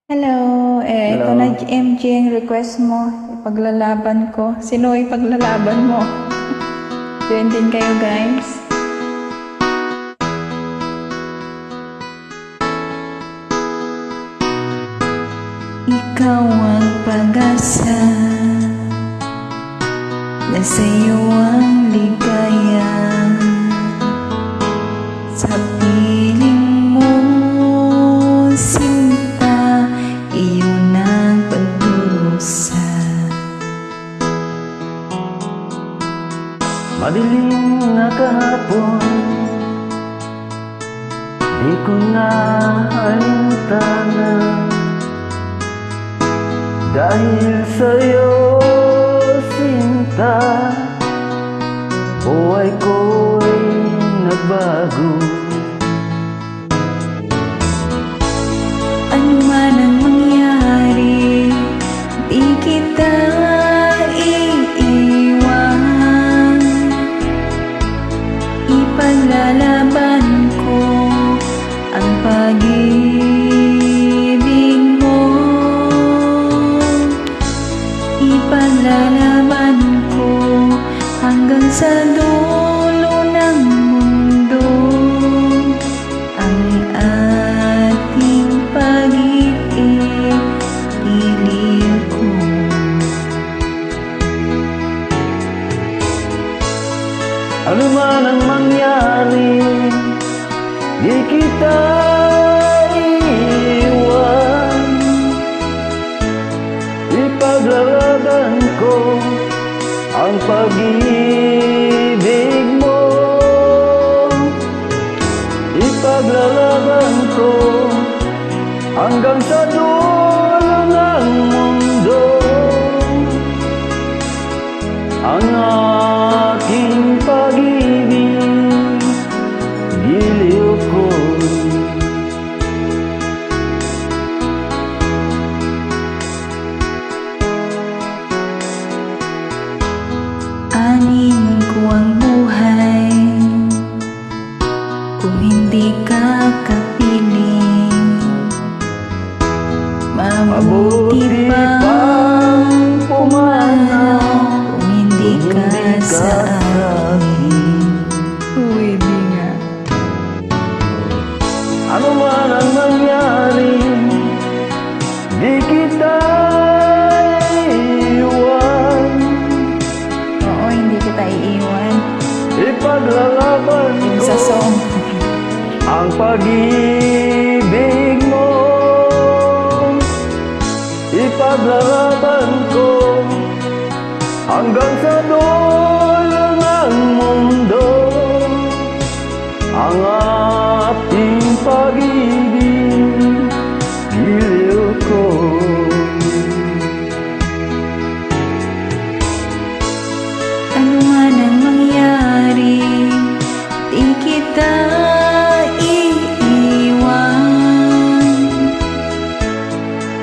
Hello, ito na Hello. MJ ang request mo. Ipaglalaban ko. Sino ipaglalaban mo? Join din kayo guys. Ikaw ang pag-asa, nasa iyo ang ligaya. Sa piling mo, sinta, iyon ang pagdurusa. Madilim na kahapon, di ko na alintana. Dahil sa'yo, sinta, buhay ko'y nagbago. Ano man ang mangyari, di kita iiwan. Ipaglalaban ko ang pag-ibig mo. Ipaglalaban ko hanggang sa dulo ng mundo ang ating pag-ibig, iliw ko. Ano man ang mangyari, di kita iiwan. Ipaglalaban ko ang pag-ibig mo. Ipaglalaban ko hanggang sa dulo ng mundo ang aking pag-ibig, giliw ko. Anin ko ang buhay kung hindi ka kapiling. Mabuti pang pumanaw kung hindi ka sa akin. Uy, di nga. Ano man ang mangyari, di kita iiwan. Oo, hindi kita iiwan. Ipaglalaban Yung ko sa song. ang pag-ibig mo. Ipaglalaban ko hanggang sa dulo ng mundo ang ating pag-ibig, giliw ko. Ano man ang mangyari, di kita iiwan.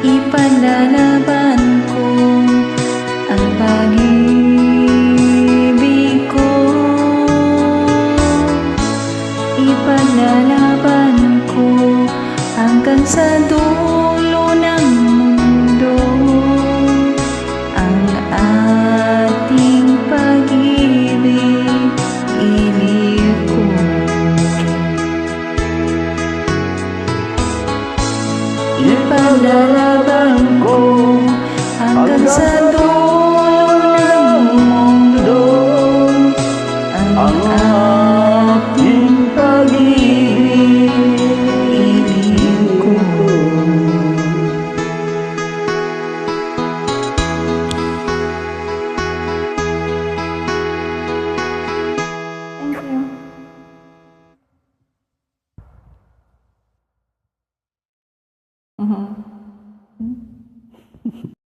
Ipaglalaban ko ang pag-ibig ko. Ipaglalaban ko hanggang sa dulo ng mundo ang ating pag-ibig, iliw ko. Ipaglalaban ko hanggang sa dulo ng mundo ang ating pag-ibig, iliw ko. Thank you. Mm-hmm.